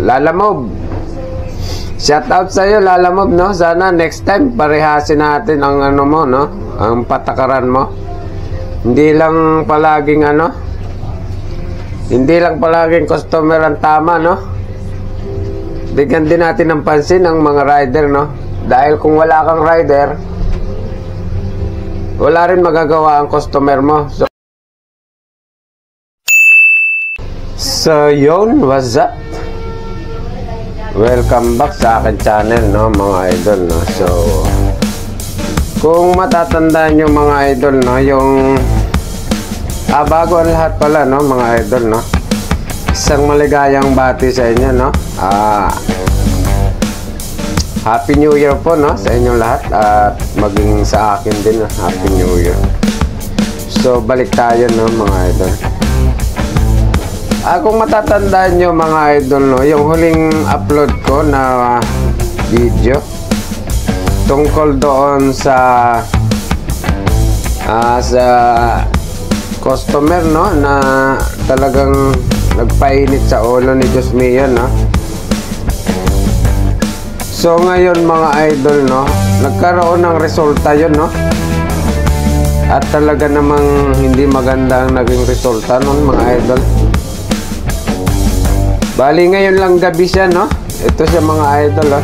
Lalamove, shout out sa iyo Lalamove, no? Sana next time parehasin natin ang ano mo, no? Ang patakaran mo. Hindi lang palaging ano, hindi lang palaging customer ang tama, no? Bigyan din natin ng pansin ang mga rider, no? Dahil kung wala kang rider, wala rin magagawa ang customer mo. So yun, what's up? Welcome back sa akin channel, no, mga idol, no? So kung matatandaan nyo mga idol, no, yung bago ang lahat pala, no, mga idol, no, isang maligayang bati sa inyo, no. Happy New Year po, no, sa inyong lahat, at maging sa akin din, no? Happy New Year. So balik tayo, no, mga idol. Kung matatandaan nyo mga idol, no, yung huling upload ko na video tungkol doon sa customer, no, na talagang nagpainit sa ulo ni Diyos mio, no. So ngayon mga idol, no, nagkaroon ng resulta yun, no, at talaga namang hindi maganda ang naging resulta nun mga idol. Bali ngayon lang gabi siya, no? Ito siya mga idol, oh.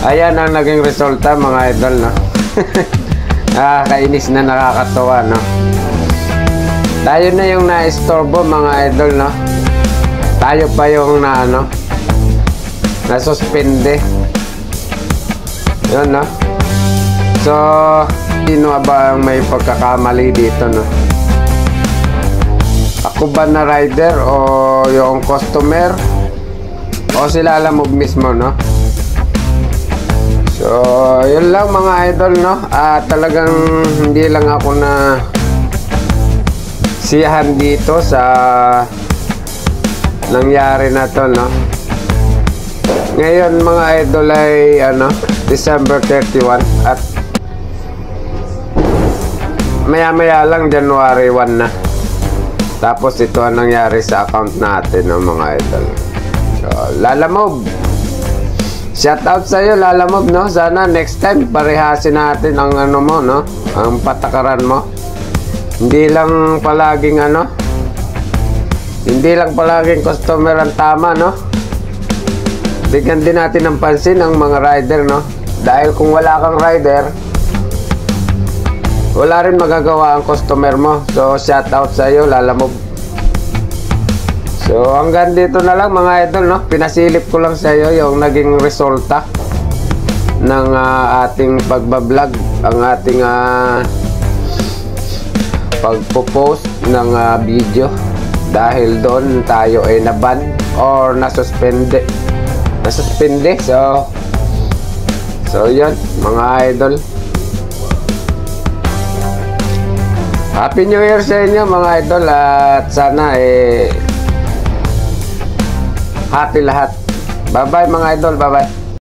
Ayan ang naging resulta mga idol, no? Kainis na, nakakatawa, no? Tayo na yung na-istorbo mga idol, no? Tayo pa yung na ano, nasuspende. Yun, no? So sino ba ang may pagkakamali dito, no? Ako ba na rider o yung customer o si Lalamove mismo, no? So yun lang mga idol, no? Talagang hindi lang ako na siyahan dito sa nangyari na to, no? Ngayon mga idol ay ano, December 31 at maya lang January 1 na. Tapos ito ang nangyari sa account natin, no, mga idol. So Lalamove, shout out sa iyo Lalamove, no? Sana next time parehasin natin ang ano mo, no, ang patakaran mo. Hindi lang palaging ano, hindi lang palaging customer ang tama, no? Bigyan din natin ng pansin ang mga rider, no? Dahil kung wala kang rider, wala rin magagawa ang customer mo. So shout out sa iyo Lalamove. So hanggang dito na lang mga idol, no? Pinasilip ko lang sa iyo yung naging resulta ng ating pagbablog, ang ating pagpo-post ng video, dahil doon tayo ay naban or nasuspende. So yun mga idol, Happy New Year sa inyo mga idol, at sana happy lahat. Bye bye mga idol, bye bye.